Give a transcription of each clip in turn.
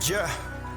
Yeah.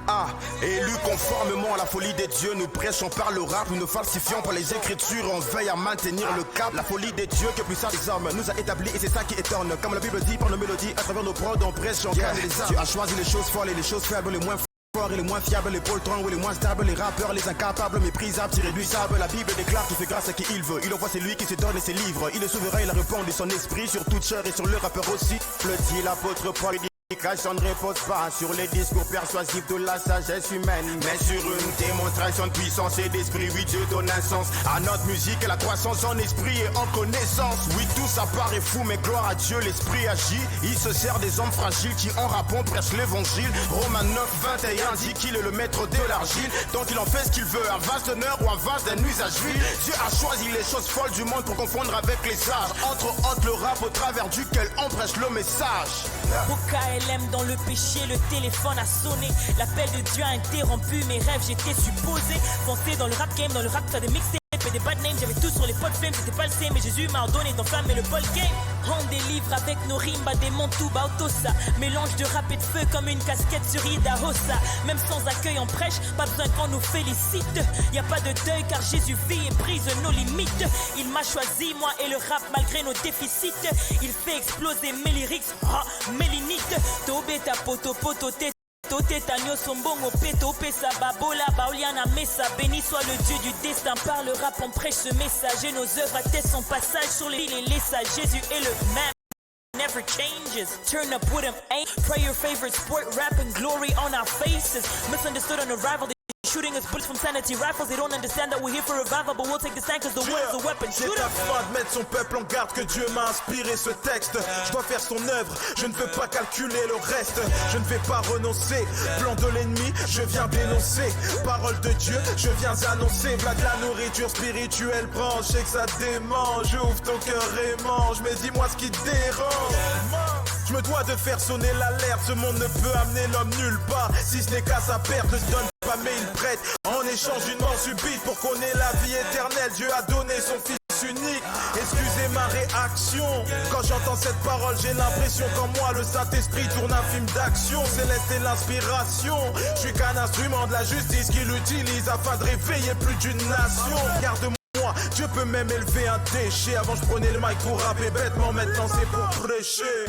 Ah, élu conformément à la folie des dieux, nous prêchons par le rap, nous nous falsifions par les écritures, on veille à maintenir le cap. La folie des dieux que puissant des hommes nous a établis et c'est ça qui étonne. Comme la Bible dit par nos mélodies, à travers nos prods, on prêche, on gagne les âmes. Tu as choisi les choses folles et les choses faibles, les moins forts et les moins fiables, les poltrons et les moins stables, les rappeurs, les incapables, méprisables, irréduisables. La Bible déclare qu'il fait grâce à qui il veut. Il envoie c'est lui qui se donne et ses livres. Il est souverain, il a répandu son esprit sur toute chair et sur le rappeur aussi. Le dit l'apôtre Paul. Ne repose pas sur les discours persuasifs de la sagesse humaine, mais sur une démonstration de puissance et d'esprit. Oui, Dieu donne un sens à notre musique et la croissance en esprit et en connaissance. Oui, tout ça paraît fou, mais gloire à Dieu, l'esprit agit. Il se sert des hommes fragiles qui en rappant prêchent l'évangile. Romains 9, 21 dit qu'il est le maître de l'argile, donc il en fait ce qu'il veut, un vase d'honneur ou un vase d'un usage vil. Dieu a choisi les choses folles du monde pour confondre avec les sages. Entre autres le rap au travers duquel on prêche le message. Dans le péché, le téléphone a sonné. L'appel de Dieu a interrompu mes rêves, j'étais supposé foncer dans le rap game, dans le rap, faire des mixtapes et des bad names. J'avais tout sur les potes fame, c'était pas le same, mais Jésus m'a ordonné d'enflammer le ball game. On délivre avec nos rimes, des montou, bautosa. Mélange de rap et de feu comme une casquette sur Ida Hossa. Même sans accueil en prêche, pas besoin qu'on nous félicite. Y a pas de deuil car Jésus vit et brise nos limites. Il m'a choisi, moi et le rap malgré nos déficits. Il fait exploser mes lyrics, mes limites. Tobe ta poto poto te tote tanyo sombongo peto pesa babola baoliana mesa. Béni soit le Dieu du destin, par le rap on prêche ce message et nos œuvres attestent son passage sur les villes et les sages. Jésus est le même, never changes. Turn up with him, ain't pray your favorite sport, rap and glory on our faces. Misunderstood on arrival. Shooting us bullets from sanity rifles. They don't understand that we're here for revival, but we'll take the stand cause the word is a weapon. C'est afin de mettre son peuple en garde que Dieu m'a inspiré ce texte. Je dois faire son œuvre, je ne veux pas calculer le reste. Je ne vais pas renoncer, plan de l'ennemi, je viens dénoncer. Parole de Dieu, je viens annoncer. V'là de la nourriture spirituelle, branche et que ça démange. Ouvre ton cœur et mange, mais dis-moi ce qui te dérange. Je me dois de faire sonner l'alerte, ce monde ne peut amener l'homme nulle part. Si ce n'est qu'à sa perte, ne se donne pas mais il prête. En échange d'une mort subite pour qu'on ait la vie éternelle, Dieu a donné son fils unique. Excusez ma réaction, quand j'entends cette parole j'ai l'impression qu'en moi le Saint-Esprit tourne un film d'action. Céleste est l'inspiration, je suis qu'un instrument de la justice qu'il utilise afin de réveiller plus d'une nation. Garde-moi, Dieu peut même élever un déchet. Avant je prenais le mic pour rapper bêtement, maintenant c'est pour prêcher.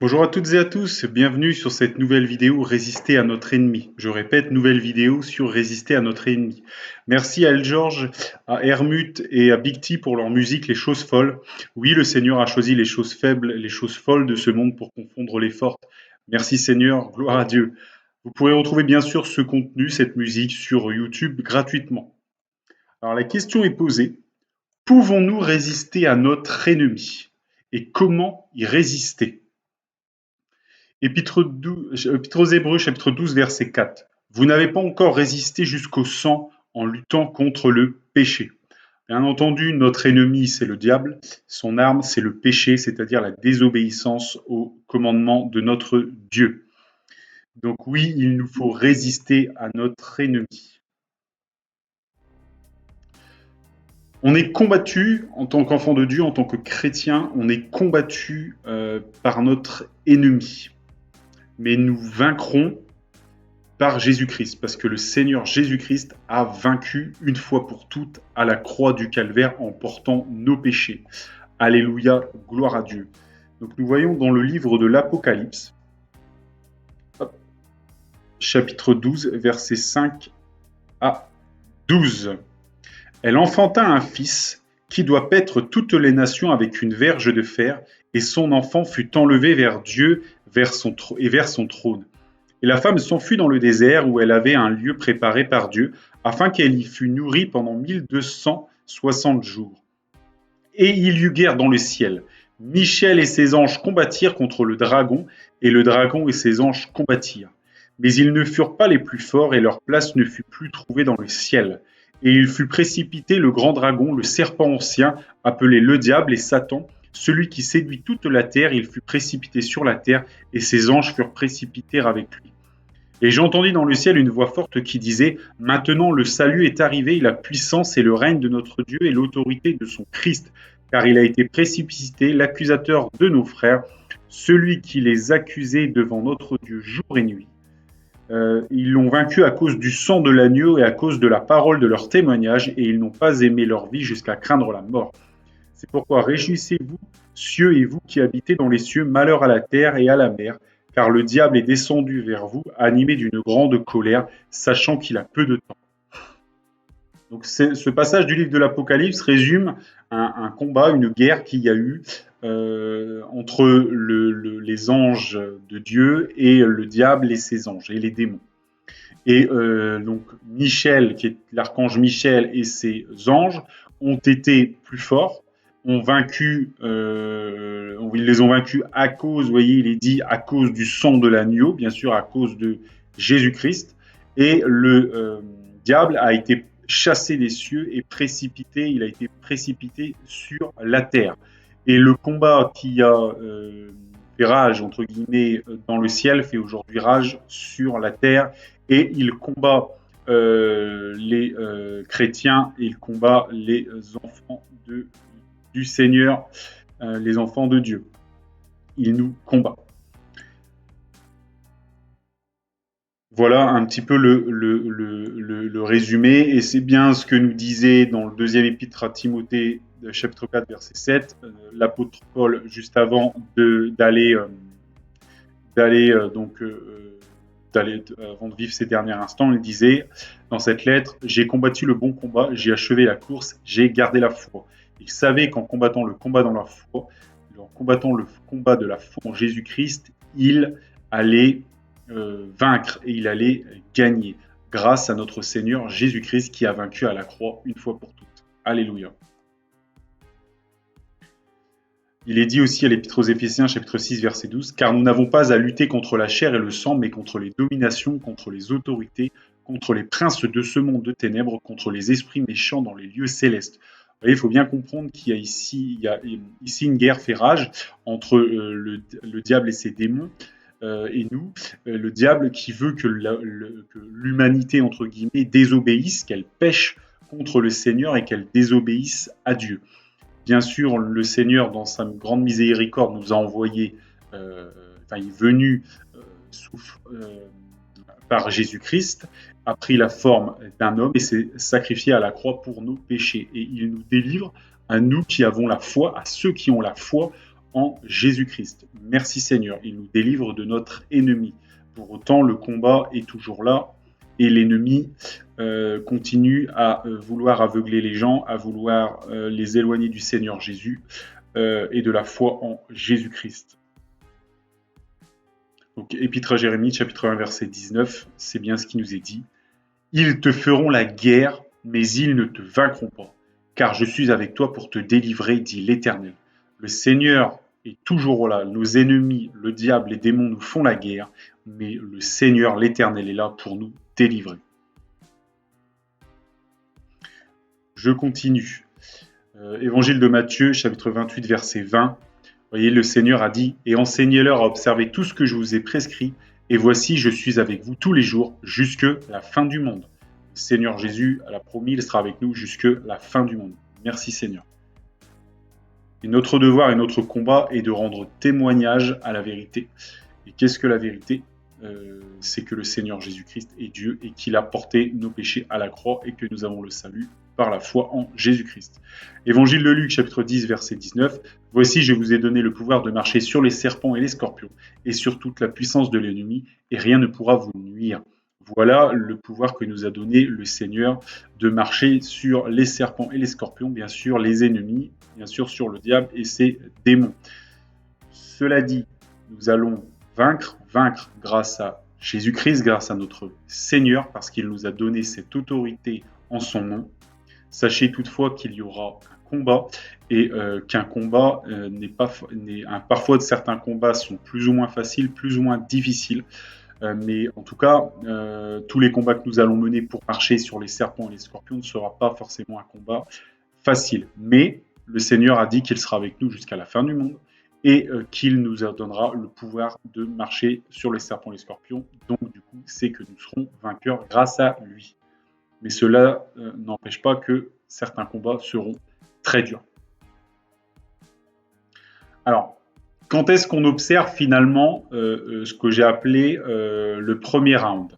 Bonjour à toutes et à tous, bienvenue sur cette nouvelle vidéo Résister à notre ennemi. Je répète, nouvelle vidéo sur Résister à notre ennemi. Merci à El George, à Hermut et à Big T pour leur musique Les choses folles. Oui, le Seigneur a choisi les choses faibles, les choses folles de ce monde pour confondre les fortes. Merci Seigneur, gloire à Dieu. Vous pourrez retrouver bien sûr ce contenu, cette musique sur YouTube gratuitement. Alors la question est posée, pouvons-nous résister à notre ennemi? Et comment y résister? Épître aux Hébreux, chapitre 12, verset 4. Vous n'avez pas encore résisté jusqu'au sang en luttant contre le péché. Bien entendu, notre ennemi, c'est le diable. Son arme, c'est le péché, c'est-à-dire la désobéissance au commandement de notre Dieu. Donc oui, il nous faut résister à notre ennemi. On est combattu en tant qu'enfant de Dieu, en tant que chrétien, on est combattu par notre ennemi. Mais nous vaincrons par Jésus-Christ, parce que le Seigneur Jésus-Christ a vaincu une fois pour toutes à la croix du Calvaire en portant nos péchés. Alléluia, gloire à Dieu. Donc nous voyons dans le livre de l'Apocalypse, chapitre 12, versets 5 à 12. Elle enfanta un fils qui doit paître toutes les nations avec une verge de fer, et son enfant fut enlevé vers Dieu vers son trône. Et la femme s'enfuit dans le désert où elle avait un lieu préparé par Dieu, afin qu'elle y fût nourrie pendant 1260 jours. Et il y eut guerre dans le ciel. Michel et ses anges combattirent contre le dragon, et le dragon et ses anges combattirent. Mais ils ne furent pas les plus forts, et leur place ne fut plus trouvée dans le ciel. Et il fut précipité le grand dragon, le serpent ancien, appelé le diable et Satan, celui qui séduit toute la terre. Il fut précipité sur la terre, et ses anges furent précipités avec lui. Et j'entendis dans le ciel une voix forte qui disait « Maintenant le salut est arrivé, et la puissance et le règne de notre Dieu et l'autorité de son Christ, car il a été précipité, l'accusateur de nos frères, celui qui les accusait devant notre Dieu jour et nuit. Ils l'ont vaincu à cause du sang de l'agneau et à cause de la parole de leur témoignage, et ils n'ont pas aimé leur vie jusqu'à craindre la mort. C'est pourquoi réjouissez-vous, cieux et vous qui habitez dans les cieux, malheur à la terre et à la mer, car le diable est descendu vers vous, animé d'une grande colère, sachant qu'il a peu de temps. » Donc ce passage du livre de l'Apocalypse résume un combat, une guerre qu'il y a eu entre les anges de Dieu et le diable et ses anges, et les démons. Et donc Michel, qui est l'archange Michel, et ses anges ont été plus forts, ils les ont vaincus à cause, vous voyez, il est dit à cause du sang de l'agneau, bien sûr à cause de Jésus-Christ, et le diable a été chassé des cieux et précipité, il a été précipité sur la terre. Et le combat qui a fait rage, entre guillemets, dans le ciel, fait aujourd'hui rage sur la terre, et il combat les chrétiens, et il combat les enfants du Seigneur, les enfants de Dieu. Il nous combat. Voilà un petit peu le résumé, et c'est bien ce que nous disait dans le deuxième épître à Timothée, chapitre 4, verset 7, l'apôtre Paul, juste avant d'aller avant de vivre ces derniers instants, il disait dans cette lettre « J'ai combattu le bon combat, j'ai achevé la course, j'ai gardé la foi. » Il savait qu'en combattant le combat dans la foi, en combattant le combat de la foi en Jésus-Christ, il allait vaincre et il allait gagner grâce à notre Seigneur Jésus-Christ qui a vaincu à la croix une fois pour toutes. Alléluia. Il est dit aussi à l'Épître aux Éphésiens, chapitre 6, verset 12, « Car nous n'avons pas à lutter contre la chair et le sang, mais contre les dominations, contre les autorités, contre les princes de ce monde de ténèbres, contre les esprits méchants dans les lieux célestes. » Vous voyez, il faut bien comprendre qu'il y a ici une guerre fait rage entre le diable et ses démons, et nous, le diable qui veut que l'humanité, entre guillemets, désobéisse, qu'elle pêche contre le Seigneur et qu'elle désobéisse à Dieu. Bien sûr, le Seigneur, dans sa grande miséricorde, nous a envoyé, il est venu par Jésus-Christ, a pris la forme d'un homme et s'est sacrifié à la croix pour nos péchés. Et il nous délivre à nous qui avons la foi, à ceux qui ont la foi en Jésus-Christ. Merci Seigneur, il nous délivre de notre ennemi. Pour autant, le combat est toujours là et l'ennemi continue à vouloir aveugler les gens, à vouloir les éloigner du Seigneur Jésus et de la foi en Jésus-Christ. Donc, Épître à Jérémie, chapitre 1, verset 19, c'est bien ce qui nous est dit. « Ils te feront la guerre, mais ils ne te vaincront pas, car je suis avec toi pour te délivrer, dit l'Éternel. » Le Seigneur est toujours là. Nos ennemis, le diable, les démons nous font la guerre, mais le Seigneur, l'Éternel, est là pour nous délivrer. Je continue. Évangile de Matthieu, chapitre 28, verset 20. Vous voyez, le Seigneur a dit « Et enseignez-leur à observer tout ce que je vous ai prescrit, et voici, je suis avec vous tous les jours, jusque la fin du monde. » Le Seigneur Jésus l'a promis, il sera avec nous jusque la fin du monde. Merci Seigneur. Et notre devoir et notre combat est de rendre témoignage à la vérité. Et qu'est-ce que la vérité ? C'est que le Seigneur Jésus-Christ est Dieu et qu'il a porté nos péchés à la croix et que nous avons le salut par la foi en Jésus-Christ. Évangile de Luc, chapitre 10, verset 19. « Voici, je vous ai donné le pouvoir de marcher sur les serpents et les scorpions et sur toute la puissance de l'ennemi, et rien ne pourra vous nuire. » Voilà le pouvoir que nous a donné le Seigneur de marcher sur les serpents et les scorpions, bien sûr les ennemis, bien sûr sur le diable et ses démons. Cela dit, nous allons vaincre grâce à Jésus-Christ, grâce à notre Seigneur, parce qu'il nous a donné cette autorité en son nom. Sachez toutefois qu'il y aura un combat et qu'un combat parfois certains combats sont plus ou moins faciles, plus ou moins difficiles. Mais en tout cas, tous les combats que nous allons mener pour marcher sur les serpents et les scorpions ne sera pas forcément un combat facile. Mais le Seigneur a dit qu'il sera avec nous jusqu'à la fin du monde et qu'il nous donnera le pouvoir de marcher sur les serpents et les scorpions. Donc du coup, c'est que nous serons vainqueurs grâce à lui. Mais cela n'empêche pas que certains combats seront très durs. Alors, quand est-ce qu'on observe finalement ce que j'ai appelé le premier round?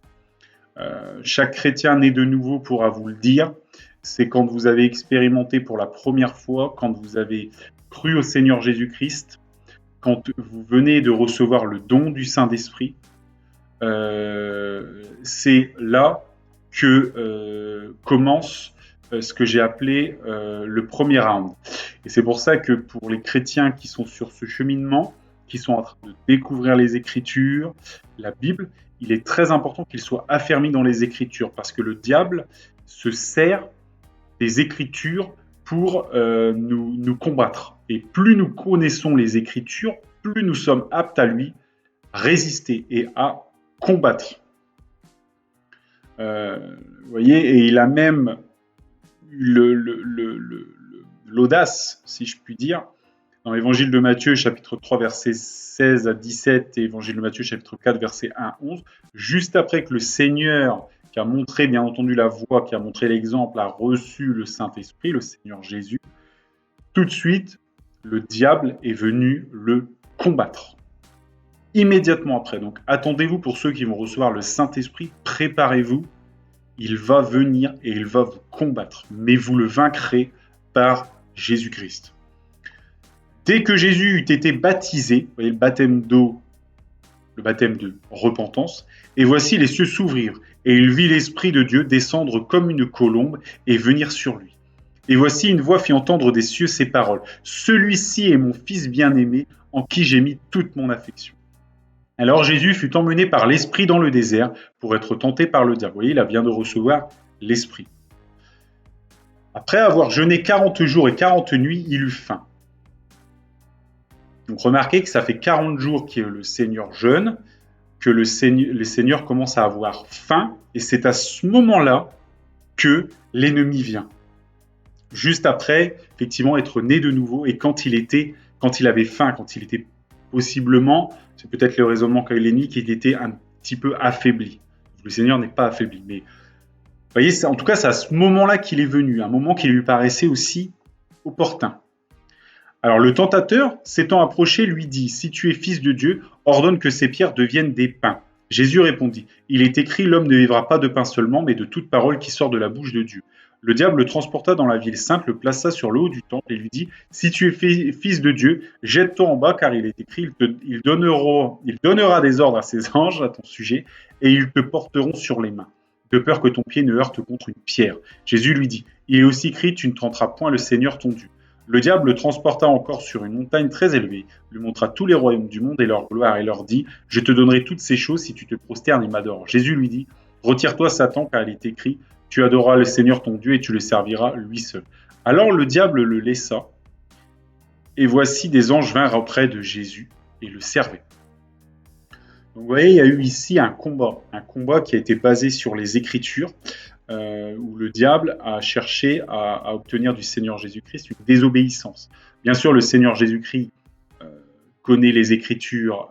Chaque chrétien né de nouveau pourra vous le dire, c'est quand vous avez expérimenté pour la première fois, quand vous avez cru au Seigneur Jésus-Christ, quand vous venez de recevoir le don du Saint-Esprit, c'est là que commence ce que j'ai appelé le premier round. Et c'est pour ça que pour les chrétiens qui sont sur ce cheminement, qui sont en train de découvrir les Écritures, la Bible, il est très important qu'ils soient affermis dans les Écritures, parce que le diable se sert des Écritures pour nous combattre. Et plus nous connaissons les Écritures, plus nous sommes aptes à lui résister et à combattre. Vous voyez, et il a même l'audace, si je puis dire, dans l'évangile de Matthieu, chapitre 3, versets 16 à 17, et évangile de Matthieu, chapitre 4, versets 1 à 11, juste après que le Seigneur, qui a montré, bien entendu, la voie, qui a montré l'exemple, a reçu le Saint-Esprit, le Seigneur Jésus, tout de suite, le diable est venu le combattre. Immédiatement après. Donc, attendez-vous pour ceux qui vont recevoir le Saint-Esprit, préparez-vous, il va venir et il va vous combattre. Mais vous le vaincrez par Jésus-Christ. Dès que Jésus eut été baptisé, vous voyez le baptême d'eau, le baptême de repentance, et voici les cieux s'ouvrirent, et il vit l'Esprit de Dieu descendre comme une colombe et venir sur lui. Et voici une voix fit entendre des cieux ces paroles. Celui-ci est mon Fils bien-aimé, en qui j'ai mis toute mon affection. Alors Jésus fut emmené par l'Esprit dans le désert pour être tenté par le diable. Vous voyez, il vient de recevoir l'Esprit. Après avoir jeûné 40 jours et 40 nuits, il eut faim. Donc remarquez que ça fait 40 jours que le Seigneur jeûne, que le Seigneur commence à avoir faim, et c'est à ce moment-là que l'ennemi vient. Juste après, effectivement, être né de nouveau, et quand il avait faim, quand il était possiblement, c'est peut-être le raisonnement qu'a eu l'ennemi, qu'il était un petit peu affaibli. Le Seigneur n'est pas affaibli, mais vous voyez, en tout cas, c'est à ce moment-là qu'il est venu, un moment qui lui paraissait aussi opportun. Alors le tentateur, s'étant approché, lui dit « Si tu es fils de Dieu, ordonne que ces pierres deviennent des pains. » Jésus répondit « Il est écrit, l'homme ne vivra pas de pain seulement, mais de toute parole qui sort de la bouche de Dieu. » Le diable le transporta dans la ville sainte, le plaça sur le haut du temple et lui dit « Si tu es fils de Dieu, jette-toi en bas, car il est écrit, il donnera des ordres à ses anges à ton sujet, et ils te porteront sur les mains, de peur que ton pied ne heurte contre une pierre. » Jésus lui dit « Il est aussi écrit, tu ne tenteras point le Seigneur ton Dieu. » Le diable le transporta encore sur une montagne très élevée, lui montra tous les royaumes du monde et leur gloire, et leur dit « Je te donnerai toutes ces choses si tu te prosternes et m'adores. » Jésus lui dit « Retire-toi, Satan, car il est écrit, tu adoreras le Seigneur ton Dieu et tu le serviras lui seul. » Alors le diable le laissa, et voici des anges vinrent auprès de Jésus et le servaient. Donc vous voyez, il y a eu ici un combat qui a été basé sur les Écritures, où le diable a cherché à obtenir du Seigneur Jésus-Christ une désobéissance. Bien sûr, le Seigneur Jésus-Christ connaît les Écritures,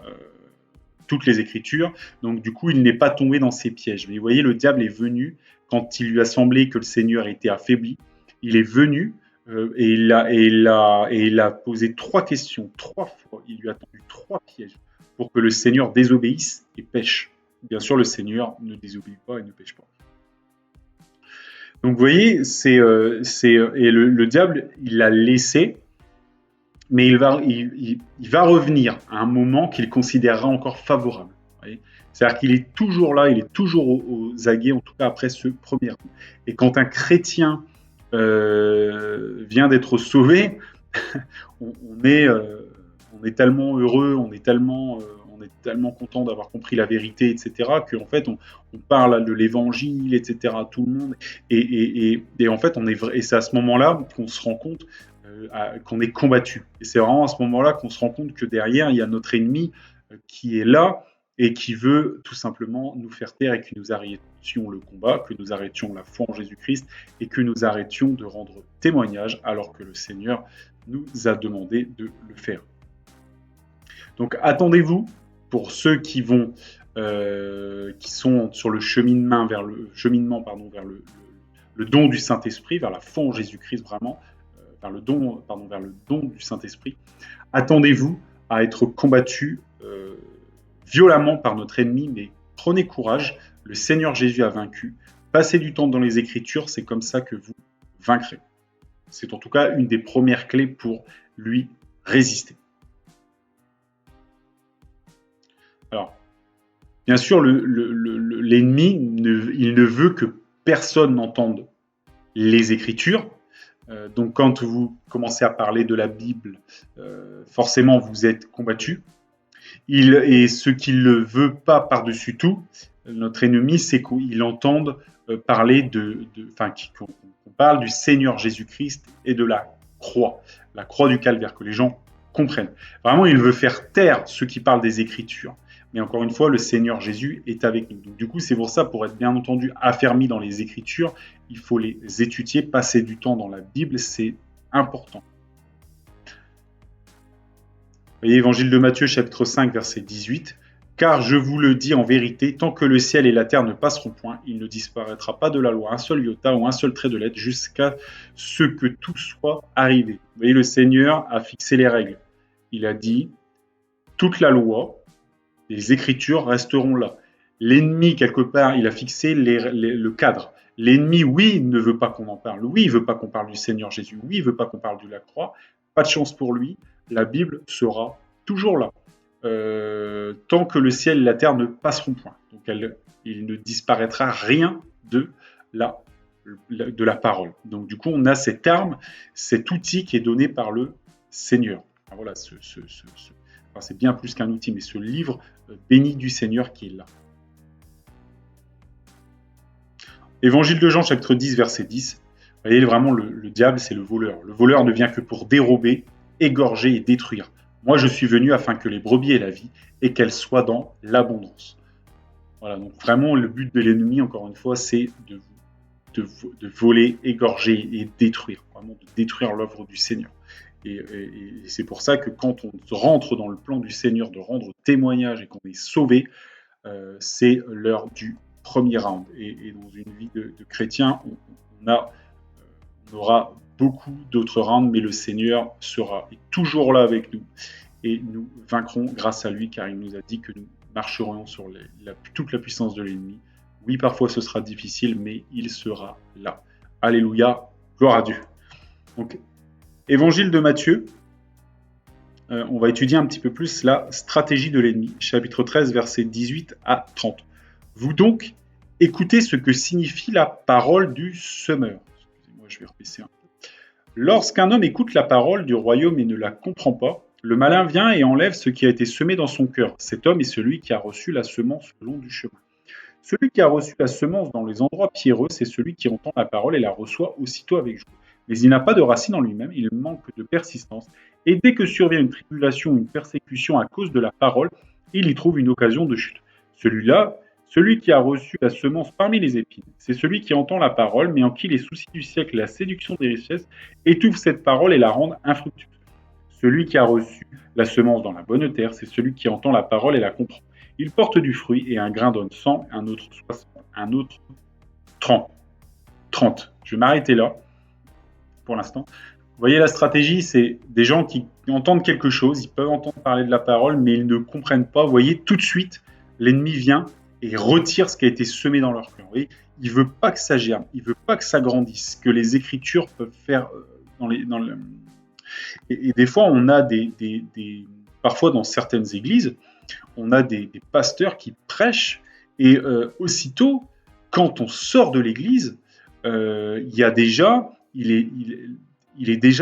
toutes les Écritures, donc du coup, il n'est pas tombé dans ses pièges. Mais vous voyez, le diable est venu, quand il lui a semblé que le Seigneur était affaibli, il est venu et il a posé 3 questions, 3 fois, il lui a tendu 3 pièges pour que le Seigneur désobéisse et pêche. Bien sûr, le Seigneur ne désobéit pas et ne pêche pas. Donc vous voyez, et le diable, il l'a laissé, mais il va revenir à un moment qu'il considérera encore favorable. C'est-à-dire qu'il est toujours là, il est toujours aux aguets, en tout cas après ce premier coup. Et quand un chrétien vient d'être sauvé, on est tellement heureux, on est tellement content d'avoir compris la vérité, etc., qu'en fait, on parle de l'évangile, etc., à tout le monde. Et en fait, et c'est à ce moment-là qu'on se rend compte qu'on est combattu. Et c'est vraiment à ce moment-là qu'on se rend compte que derrière, il y a notre ennemi qui est là et qui veut tout simplement nous faire taire et que nous arrêtions le combat, que nous arrêtions la foi en Jésus-Christ et que nous arrêtions de rendre témoignage alors que le Seigneur nous a demandé de le faire. Donc attendez-vous, pour ceux qui sont sur le cheminement vers le don du Saint-Esprit, vers la foi en Jésus-Christ vraiment, vers le don du Saint-Esprit, attendez-vous à être combattus violemment par notre ennemi, mais prenez courage, le Seigneur Jésus a vaincu. Passez du temps dans les Écritures, c'est comme ça que vous vaincrez. C'est en tout cas une des premières clés pour lui résister. Alors, bien sûr, l'ennemi, il ne veut que personne n'entende les Écritures. Donc, quand vous commencez à parler de la Bible, forcément, vous êtes combattu. Et ce qu'il ne veut pas par-dessus tout, notre ennemi, c'est qu'il entende parler qu'on parle du Seigneur Jésus-Christ et de la croix du calvaire, que les gens comprennent. Vraiment, il veut faire taire ceux qui parlent des Écritures. Mais encore une fois, le Seigneur Jésus est avec nous. Donc, du coup, c'est pour ça, pour être bien entendu affermi dans les Écritures, il faut les étudier, passer du temps dans la Bible, c'est important. Vous voyez, Évangile de Matthieu, chapitre 5, verset 18. « Car je vous le dis en vérité, tant que le ciel et la terre ne passeront point, il ne disparaîtra pas de la loi un seul iota ou un seul trait de lettre jusqu'à ce que tout soit arrivé. » Vous voyez, le Seigneur a fixé les règles. Il a dit, toute la loi, les Écritures resteront là. L'ennemi, quelque part, il a fixé le cadre. L'ennemi, oui, ne veut pas qu'on en parle. Oui, il ne veut pas qu'on parle du Seigneur Jésus. Oui, il ne veut pas qu'on parle de la croix. Pas de chance pour lui. La Bible sera toujours là. Tant que le ciel et la terre ne passeront point. Donc, il ne disparaîtra rien de la parole. Donc, du coup, on a cette arme, cet outil qui est donné par le Seigneur. Alors, voilà, c'est bien plus qu'un outil, mais ce livre béni du Seigneur qui est là. Évangile de Jean, chapitre 10, verset 10. Vous voyez, vraiment, le diable, c'est le voleur. Le voleur ne vient que pour dérober, égorger et détruire. Moi, je suis venu afin que les brebis aient la vie et qu'elles soient dans l'abondance. Voilà, donc vraiment, le but de l'ennemi, encore une fois, c'est de voler, égorger et détruire. Vraiment, de détruire l'œuvre du Seigneur. Et c'est pour ça que quand on rentre dans le plan du Seigneur de rendre témoignage et qu'on est sauvé, c'est l'heure du premier round. Et dans une vie de chrétien, on aura beaucoup d'autres rounds, mais le Seigneur est toujours là avec nous. Et nous vaincrons grâce à lui, car il nous a dit que nous marcherons sur toute la puissance de l'ennemi. Oui, parfois ce sera difficile, mais il sera là. Alléluia, gloire à Dieu. Donc, Évangile de Matthieu, on va étudier un petit peu plus la stratégie de l'ennemi. Chapitre 13, versets 18 à 30. Vous donc, écoutez ce que signifie la parole du semeur. Excusez-moi, je vais rebaisser un peu. Lorsqu'un homme écoute la parole du royaume et ne la comprend pas, le malin vient et enlève ce qui a été semé dans son cœur. Cet homme est celui qui a reçu la semence le long du chemin. Celui qui a reçu la semence dans les endroits pierreux, c'est celui qui entend la parole et la reçoit aussitôt avec joie. Mais il n'a pas de racine en lui-même, il manque de persistance. Et dès que survient une tribulation ou une persécution à cause de la parole, il y trouve une occasion de chute. Celui qui a reçu la semence parmi les épines, c'est celui qui entend la parole, mais en qui les soucis du siècle et la séduction des richesses étouffent cette parole et la rendent infructueuse. Celui qui a reçu la semence dans la bonne terre, c'est celui qui entend la parole et la comprend. Il porte du fruit et un grain donne 100, un autre 60, un autre 30. Je vais m'arrêter là pour l'instant. Vous voyez, la stratégie, c'est des gens qui entendent quelque chose, ils peuvent entendre parler de la parole, mais ils ne comprennent pas. Vous voyez, tout de suite, l'ennemi vient et retire ce qui a été semé dans leur cœur. Il ne veut pas que ça germe, il ne veut pas que ça grandisse, que les Écritures peuvent faire Et des fois, on a parfois dans certaines églises, on a des pasteurs qui prêchent et aussitôt, quand on sort de l'église, il est déjà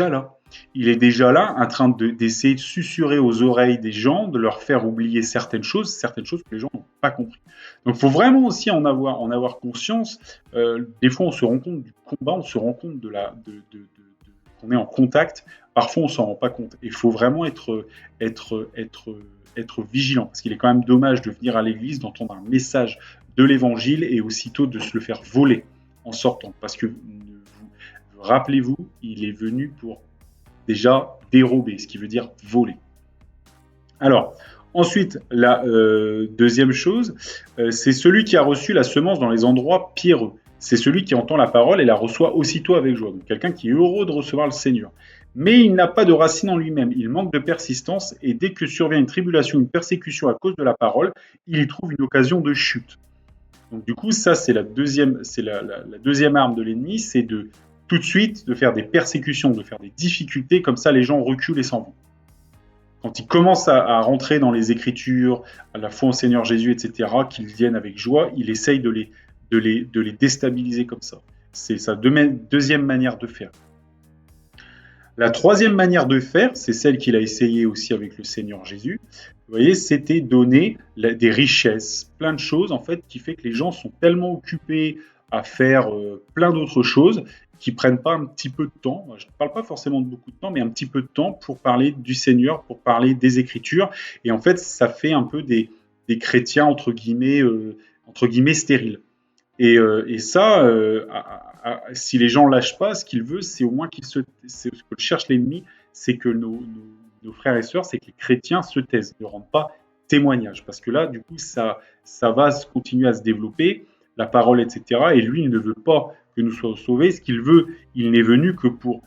là. Il est déjà là, en train d'essayer de susurrer aux oreilles des gens, de leur faire oublier certaines choses que les gens n'ont pas compris. Donc, il faut vraiment aussi en avoir conscience. Des fois, on se rend compte du combat, on se rend compte qu'on est en contact. Parfois, on s'en rend pas compte. Il faut vraiment être vigilant, parce qu'il est quand même dommage de venir à l'église, d'entendre un message de l'évangile et aussitôt de se le faire voler en sortant. Parce que, rappelez-vous, il est venu pour déjà dérober, ce qui veut dire voler. Alors, ensuite, la deuxième chose, c'est celui qui a reçu la semence dans les endroits pierreux. C'est celui qui entend la parole et la reçoit aussitôt avec joie. Donc, quelqu'un qui est heureux de recevoir le Seigneur. Mais il n'a pas de racine en lui-même. Il manque de persistance et dès que survient une tribulation, une persécution à cause de la parole, il y trouve une occasion de chute. Donc, du coup, ça, c'est la deuxième arme de l'ennemi, c'est de tout de suite de faire des persécutions, de faire des difficultés. Comme ça, les gens reculent et s'en vont. Quand ils commencent à rentrer dans les Écritures, à la foi au Seigneur Jésus, etc., qu'ils viennent avec joie, il essaye de les déstabiliser comme ça. C'est sa deuxième manière de faire. La troisième manière de faire, c'est celle qu'il a essayé aussi avec le Seigneur Jésus. Vous voyez, c'était donner des richesses, plein de choses, en fait, qui fait que les gens sont tellement occupés à faire plein d'autres choses qui ne prennent pas un petit peu de temps, je ne parle pas forcément de beaucoup de temps, mais un petit peu de temps pour parler du Seigneur, pour parler des Écritures. Et en fait, ça fait un peu des chrétiens, entre guillemets, stériles. Et ça, si les gens ne lâchent pas, ce qu'ils veulent, c'est au moins ce que cherche l'ennemi, c'est que nos frères et sœurs, c'est que les chrétiens se taisent, ne rendent pas témoignage. Parce que là, du coup, ça va continuer à se développer, la parole, etc. Et lui, il ne veut pas que nous soyons sauvés. Ce qu'il veut, il n'est venu que pour,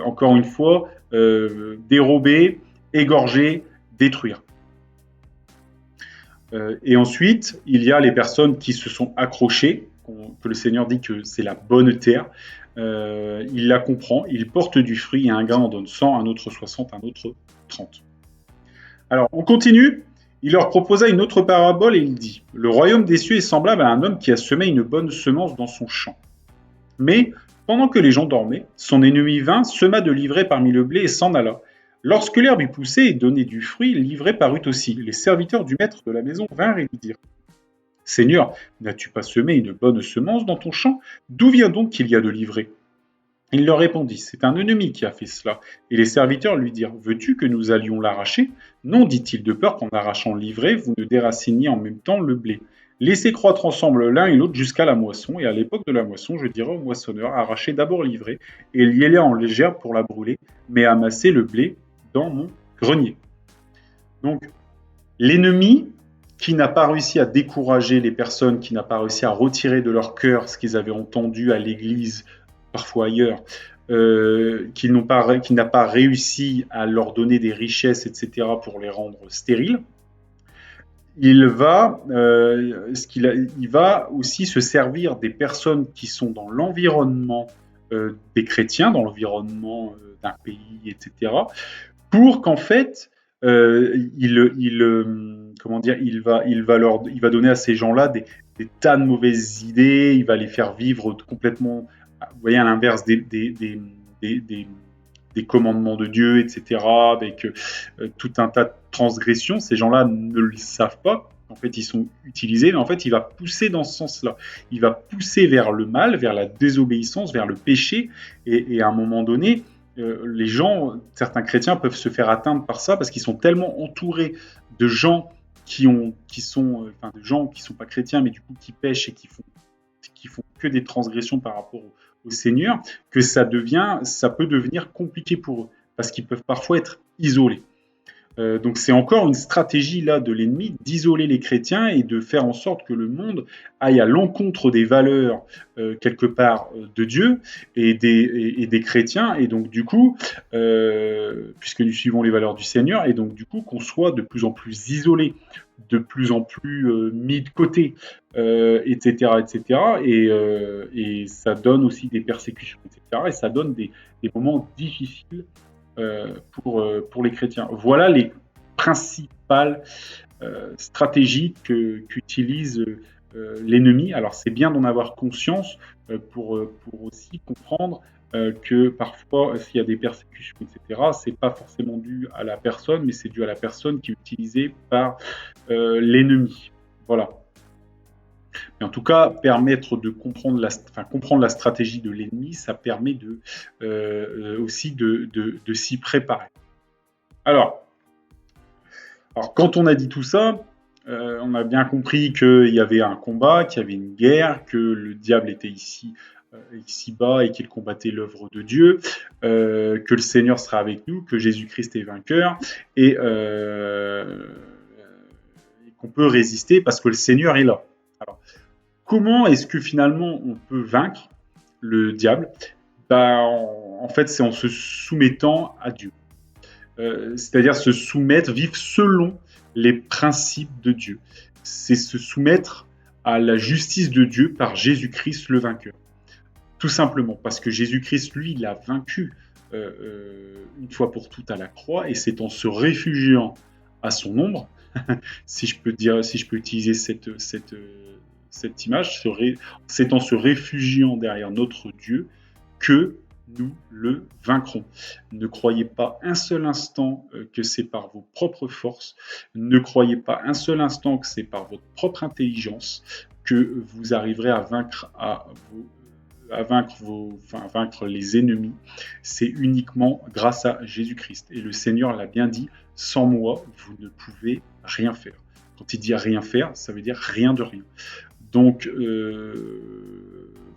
encore une fois, dérober, égorger, détruire. Et ensuite, il y a les personnes qui se sont accrochées, que le Seigneur dit que c'est la bonne terre. Il la comprend, il porte du fruit, et un grain en donne 100, un autre 60, un autre 30. Alors, on continue. Il leur proposa une autre parabole et il dit « Le royaume des cieux est semblable à un homme qui a semé une bonne semence dans son champ. Mais, pendant que les gens dormaient, son ennemi vint, sema de l'ivraie parmi le blé et s'en alla. Lorsque l'herbe y poussait et donnait du fruit, l'ivraie parut aussi. Les serviteurs du maître de la maison vinrent et lui dirent « Seigneur, n'as-tu pas semé une bonne semence dans ton champ? D'où vient donc qu'il y a de l'ivraie ?» Il leur répondit, c'est un ennemi qui a fait cela. Et les serviteurs lui dirent, veux-tu que nous allions l'arracher? Non, dit-il, de peur qu'en arrachant l'ivraie, vous ne déraciniez en même temps le blé. Laissez croître ensemble l'un et l'autre jusqu'à la moisson, et à l'époque de la moisson, je dirai au moissonneur, arrachez d'abord l'ivraie, et liez-la en légère pour la brûler, mais amassez le blé dans mon grenier. Donc, l'ennemi qui n'a pas réussi à décourager les personnes, qui n'a pas réussi à retirer de leur cœur ce qu'ils avaient entendu à l'église, parfois ailleurs, qui n'a pas réussi à leur donner des richesses, etc., pour les rendre stériles, il va aussi se servir des personnes qui sont dans l'environnement des chrétiens, dans l'environnement d'un pays, etc., pour qu'en fait, il va donner à ces gens-là des tas de mauvaises idées, il va les faire vivre complètement, vous voyez, à l'inverse des commandements de Dieu, etc., avec tout un tas de transgressions. Ces gens-là ne le savent pas. En fait, ils sont utilisés, mais en fait, il va pousser dans ce sens-là. Il va pousser vers le mal, vers la désobéissance, vers le péché, et à un moment donné, les gens, certains chrétiens peuvent se faire atteindre par ça parce qu'ils sont tellement entourés de gens de gens qui sont pas chrétiens, mais du coup qui pêchent et qui font que des transgressions par rapport au Seigneur, que ça peut devenir compliqué pour eux parce qu'ils peuvent parfois être isolés. Donc c'est encore une stratégie là de l'ennemi d'isoler les chrétiens et de faire en sorte que le monde aille à l'encontre des valeurs quelque part de Dieu et des chrétiens, et donc du coup puisque nous suivons les valeurs du Seigneur, et donc du coup qu'on soit de plus en plus isolés, de plus en plus mis de côté, etc., et ça donne aussi des persécutions, etc., et ça donne des moments difficiles pour les chrétiens. Voilà les principales stratégies qu'utilise l'ennemi. Alors c'est bien d'en avoir conscience pour aussi comprendre que parfois s'il y a des persécutions, etc., c'est pas forcément dû à la personne, mais c'est dû à la personne qui est utilisée par l'ennemi. Voilà. Mais en tout cas, permettre de comprendre la stratégie de l'ennemi, ça permet aussi de s'y préparer. Alors, quand on a dit tout ça, on a bien compris qu'il y avait un combat, qu'il y avait une guerre, que le diable était ici ici-bas et qu'il combattait l'œuvre de Dieu, que le Seigneur sera avec nous, que Jésus-Christ est vainqueur et qu'on peut résister parce que le Seigneur est là. Alors, comment est-ce que finalement on peut vaincre le diable? En fait, c'est en se soumettant à Dieu. C'est-à-dire se soumettre, vivre selon les principes de Dieu. C'est se soumettre à la justice de Dieu par Jésus-Christ le vainqueur. Tout simplement parce que Jésus-Christ, lui, il a vaincu une fois pour toutes à la croix, et c'est en se réfugiant à son ombre, si je peux utiliser cette image, c'est en se réfugiant derrière notre Dieu que nous le vaincrons. Ne croyez pas un seul instant que c'est par vos propres forces, ne croyez pas un seul instant que c'est par votre propre intelligence que vous arriverez à vaincre les ennemis. C'est uniquement grâce à Jésus-Christ. Et le Seigneur l'a bien dit, sans moi, vous ne pouvez rien faire. Quand il dit rien faire, ça veut dire rien de rien. Donc,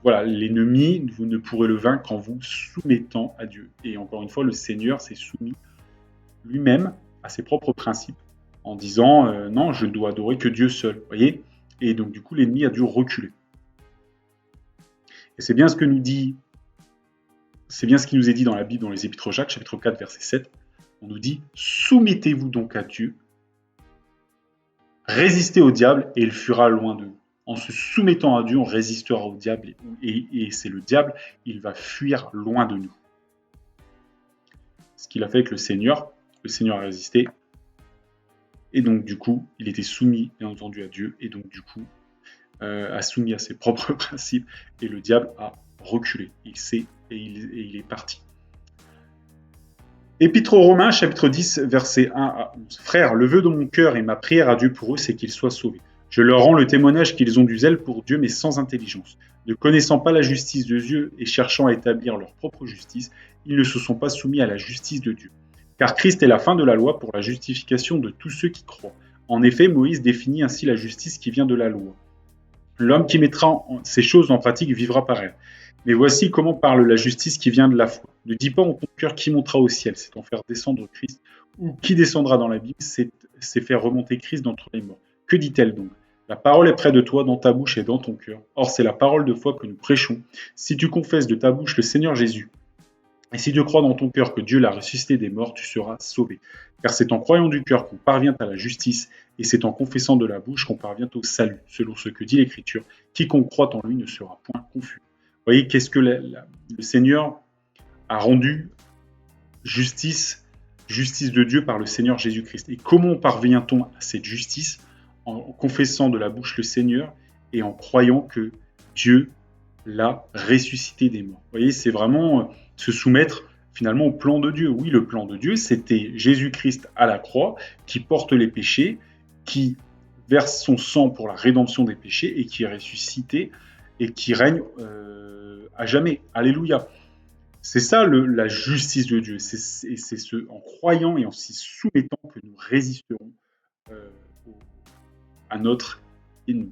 voilà, l'ennemi, vous ne pourrez le vaincre qu'en vous soumettant à Dieu. Et encore une fois, le Seigneur s'est soumis lui-même à ses propres principes en disant non, je ne dois adorer que Dieu seul. Voyez ? Et donc, du coup, l'ennemi a dû reculer. Et c'est bien ce que nous dit, c'est bien ce qui nous est dit dans la Bible, dans les Épîtres aux Jacques, chapitre 4, verset 7. On nous dit « Soumettez-vous donc à Dieu, résistez au diable et il fuira loin de vous. » En se soumettant à Dieu, on résistera au diable et c'est le diable, il va fuir loin de nous. Ce qu'il a fait avec le Seigneur a résisté. Et donc, du coup, il était soumis, bien entendu, à Dieu. Et donc, du coup, a soumis à ses propres principes. Et le diable a reculé. Il est parti. Épître aux Romains, chapitre 10, versets 1 à 11. « Frères, le vœu de mon cœur et ma prière à Dieu pour eux, c'est qu'ils soient sauvés. Je leur rends le témoignage qu'ils ont du zèle pour Dieu, mais sans intelligence. Ne connaissant pas la justice de Dieu et cherchant à établir leur propre justice, ils ne se sont pas soumis à la justice de Dieu. Car Christ est la fin de la loi pour la justification de tous ceux qui croient. En effet, Moïse définit ainsi la justice qui vient de la loi. L'homme qui mettra ces choses en pratique vivra par elles. Mais voici comment parle la justice qui vient de la foi. Ne dis pas en ton cœur qui montera au ciel, c'est en faire descendre Christ, ou qui descendra dans la Bible, c'est faire remonter Christ d'entre les morts. Que dit-elle donc ? La parole est près de toi, dans ta bouche et dans ton cœur. Or, c'est la parole de foi que nous prêchons. Si tu confesses de ta bouche le Seigneur Jésus, et si tu crois dans ton cœur que Dieu l'a ressuscité des morts, tu seras sauvé. Car c'est en croyant du cœur qu'on parvient à la justice, et c'est en confessant de la bouche qu'on parvient au salut, selon ce que dit l'Écriture. Quiconque croit en lui ne sera point confus. Vous voyez, qu'est-ce que le Seigneur a rendu justice de Dieu par le Seigneur Jésus-Christ. Et comment parvient-on à cette justice ? En confessant de la bouche le Seigneur et en croyant que Dieu l'a ressuscité des morts. Vous voyez, c'est vraiment se soumettre finalement au plan de Dieu. Oui, le plan de Dieu, c'était Jésus-Christ à la croix qui porte les péchés, qui verse son sang pour la rédemption des péchés et qui est ressuscité et qui règne à jamais. Alléluia. C'est ça la justice de Dieu. C'est en croyant et en s'y soumettant que nous résisterons à notre ennemi.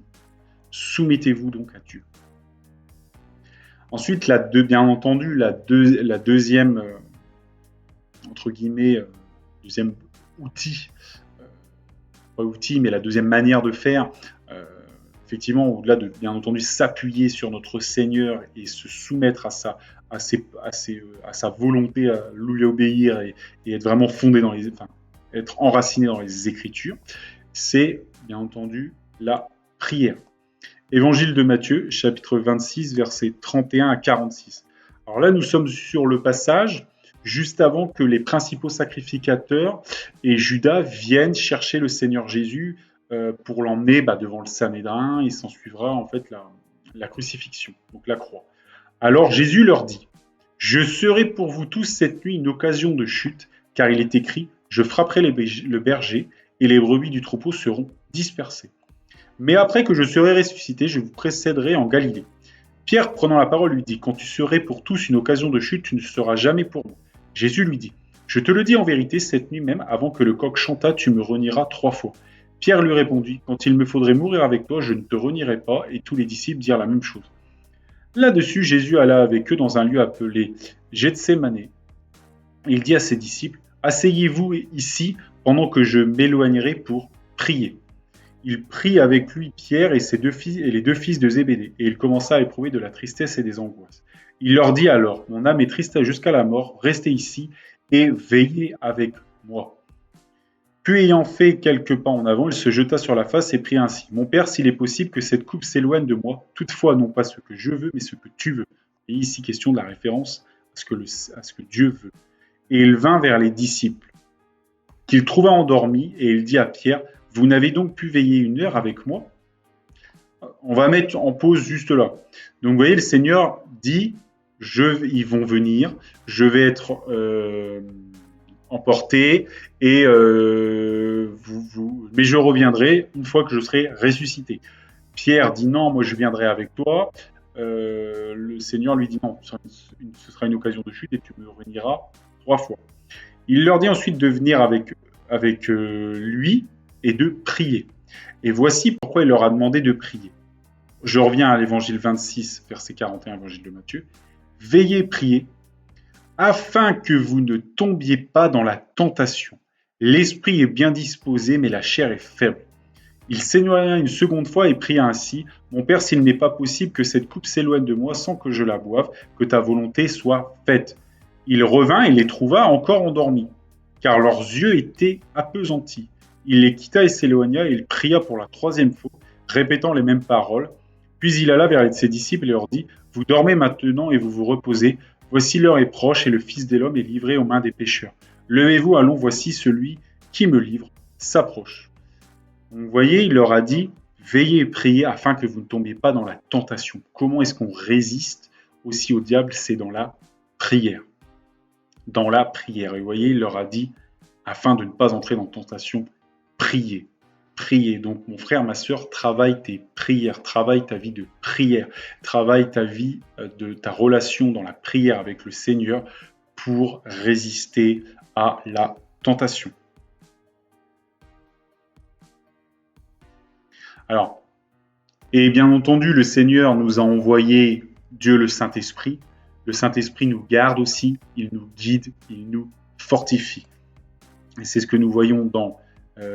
Soumettez-vous donc à Dieu. Ensuite, bien entendu, la deuxième, entre guillemets, deuxième outil, pas outil, mais la deuxième manière de faire, effectivement, au-delà de, bien entendu, s'appuyer sur notre Seigneur et se soumettre à sa volonté, à lui obéir et être vraiment fondé être enraciné dans les Écritures, c'est, bien entendu, la prière. Évangile de Matthieu, chapitre 26, versets 31 à 46. Alors là, nous sommes sur le passage juste avant que les principaux sacrificateurs et Judas viennent chercher le Seigneur Jésus pour l'emmener devant le Sanhédrin. Il s'en suivra en fait la crucifixion, donc la croix. Alors Jésus leur dit « Je serai pour vous tous cette nuit une occasion de chute, car il est écrit « Je frapperai le berger, et les brebis du troupeau seront dispersées. Mais après que je serai ressuscité, je vous précéderai en Galilée. » Pierre, prenant la parole, lui dit « Quand tu serais pour tous une occasion de chute, tu ne seras jamais pour moi. » Jésus lui dit « Je te le dis en vérité, cette nuit même, avant que le coq chantât, tu me renieras 3 fois. » Pierre lui répondit « Quand il me faudrait mourir avec toi, je ne te renierai pas. » Et tous les disciples dirent la même chose. Là-dessus, Jésus alla avec eux dans un lieu appelé Gethsémané. Il dit à ses disciples, « Asseyez-vous ici pendant que je m'éloignerai pour prier. » Il prit avec lui Pierre et les deux fils de Zébédée, et il commença à éprouver de la tristesse et des angoisses. Il leur dit alors, « Mon âme est triste jusqu'à la mort, restez ici et veillez avec moi. » Puis ayant fait quelques pas en avant, il se jeta sur la face et prit ainsi, « Mon Père, s'il est possible que cette coupe s'éloigne de moi, toutefois non pas ce que je veux, mais ce que tu veux. » Et ici, question de la référence à ce que Dieu veut. Et il vint vers les disciples, qu'il trouva endormis, et il dit à Pierre, « Vous n'avez donc pu veiller 1 heure avec moi ?» On va mettre en pause juste là. Donc vous voyez, le Seigneur dit, ils vont venir, je vais être emporté, et mais je reviendrai une fois que je serai ressuscité. Pierre dit non, moi je viendrai avec toi. Le Seigneur lui dit non, ce sera une occasion de chute et tu me renieras 3 fois. Il leur dit ensuite de venir avec lui et de prier. Et voici pourquoi il leur a demandé de prier. Je reviens à l'évangile 26, verset 41, évangile de Matthieu. Veillez, priez, afin que vous ne tombiez pas dans la tentation. L'esprit est bien disposé, mais la chair est faible. Il s'éloigna une seconde fois et pria ainsi, « Mon Père, s'il n'est pas possible que cette coupe s'éloigne de moi sans que je la boive, que ta volonté soit faite. » Il revint et les trouva encore endormis, car leurs yeux étaient appesantis. Il les quitta et s'éloigna, et il pria pour la 3e fois, répétant les mêmes paroles. Puis il alla vers ses disciples et leur dit, « Vous dormez maintenant et vous vous reposez. Voici l'heure est proche et le Fils de l'homme est livré aux mains des pécheurs. Levez-vous, allons, voici celui qui me livre s'approche. » Donc, vous voyez, il leur a dit, veillez et priez afin que vous ne tombiez pas dans la tentation. Comment est-ce qu'on résiste aussi au diable? C'est dans la prière. Dans la prière. Et vous voyez, il leur a dit, afin de ne pas entrer dans la tentation, priez. Priez. Donc, mon frère, ma sœur, travaille tes prières, travaille ta vie de prière, travaille ta vie de ta relation dans la prière avec le Seigneur pour résister à la tentation. Alors, et bien entendu, le Seigneur nous a envoyé Dieu le Saint-Esprit. Le Saint-Esprit nous garde aussi, il nous guide, il nous fortifie. Et c'est ce que nous voyons dans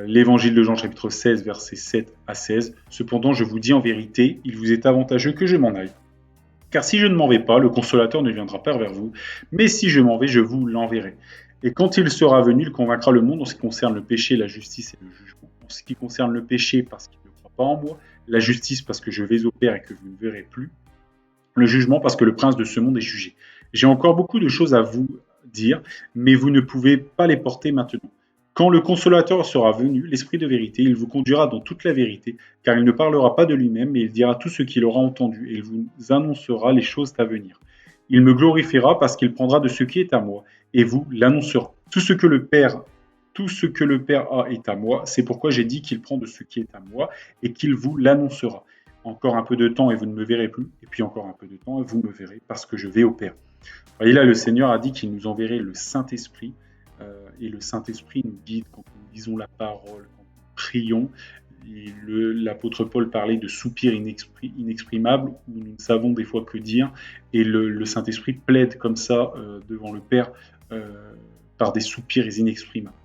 l'évangile de Jean chapitre 16, versets 7 à 16. Cependant, je vous dis en vérité, il vous est avantageux que je m'en aille. Car si je ne m'en vais pas, le consolateur ne viendra pas vers vous, mais si je m'en vais, je vous l'enverrai. Et quand il sera venu, il convaincra le monde en ce qui concerne le péché, la justice et le jugement. En ce qui concerne le péché, parce qu'il ne croit pas en moi, la justice, parce que je vais au Père et que vous ne verrez plus, le jugement, parce que le prince de ce monde est jugé. J'ai encore beaucoup de choses à vous dire, mais vous ne pouvez pas les porter maintenant. Quand le consolateur sera venu, l'Esprit de vérité, il vous conduira dans toute la vérité, car il ne parlera pas de lui-même, mais il dira tout ce qu'il aura entendu, et il vous annoncera les choses à venir. Il me glorifiera parce qu'il prendra de ce qui est à moi, et vous l'annoncera. Tout ce que le Père a est à moi, c'est pourquoi j'ai dit qu'il prend de ce qui est à moi, et qu'il vous l'annoncera. Encore un peu de temps et vous ne me verrez plus, et puis encore un peu de temps et vous me verrez, parce que je vais au Père. Et là, le Seigneur a dit qu'il nous enverrait le Saint-Esprit, et le Saint-Esprit nous guide quand nous lisons la parole, quand nous prions. L'apôtre Paul parlait de soupirs inexprimables, où nous ne savons des fois que dire, et le Saint-Esprit plaide comme ça devant le Père par des soupirs inexprimables.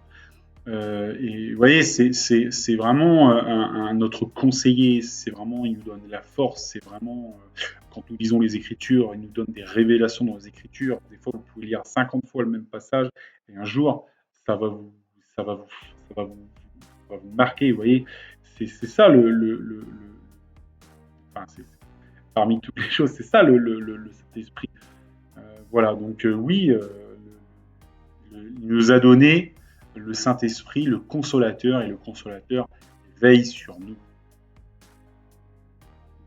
Et vous voyez, c'est vraiment notre conseiller, c'est vraiment, il nous donne la force, c'est vraiment, quand nous lisons les Écritures, il nous donne des révélations dans les Écritures. Des fois, vous pouvez lire 50 fois le même passage, et un jour, ça va vous marquer, vous voyez. C'est ça enfin, parmi toutes les choses, c'est ça le Saint-Esprit. Voilà, donc oui, il nous a donné le Saint-Esprit, le consolateur, et le consolateur veille sur nous.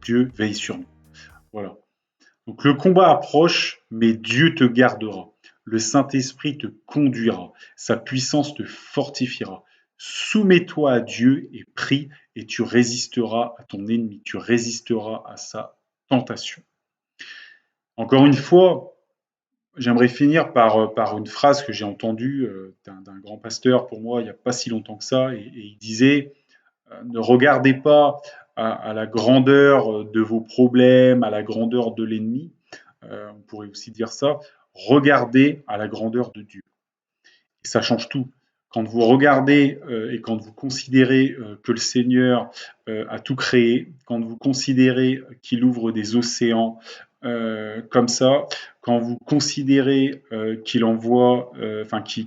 Dieu veille sur nous. Voilà. Donc le combat approche, mais Dieu te gardera. Le Saint-Esprit te conduira. Sa puissance te fortifiera. Soumets-toi à Dieu et prie, et tu résisteras à ton ennemi. Tu résisteras à sa tentation. Encore une fois, j'aimerais finir par une phrase que j'ai entendue d'un grand pasteur pour moi il n'y a pas si longtemps que ça, et il disait ne regardez pas à la grandeur de vos problèmes, à la grandeur de l'ennemi, on pourrait aussi dire ça, regardez à la grandeur de Dieu. Et ça change tout. Quand vous regardez et quand vous considérez que le Seigneur a tout créé, quand vous considérez qu'il ouvre des océans comme ça, quand vous considérez qu'il envoie,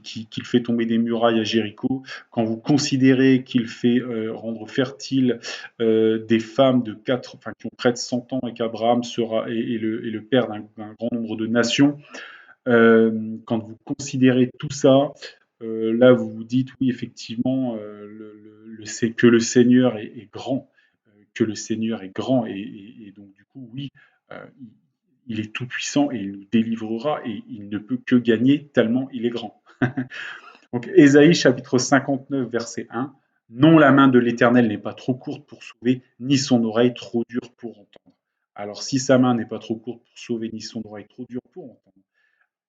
qu'il fait tomber des murailles à Jéricho, quand vous considérez qu'il fait rendre fertile des femmes qui ont près de 100 ans et qu'Abraham sera et le père d'un grand nombre de nations, quand vous considérez tout ça, là vous vous dites oui effectivement c'est que le Seigneur est grand, que le Seigneur est grand et donc du coup oui, il est tout puissant et il nous délivrera et il ne peut que gagner tellement il est grand. Donc Ésaïe chapitre 59 verset 1. Non, la main de l'Éternel n'est pas trop courte pour sauver, ni son oreille trop dure pour entendre. Alors si sa main n'est pas trop courte pour sauver, ni son oreille trop dure pour entendre,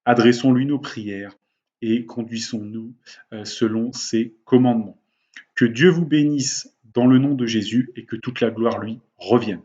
adressons-lui nos prières et conduisons-nous selon ses commandements. Que Dieu vous bénisse dans le nom de Jésus et que toute la gloire lui revienne.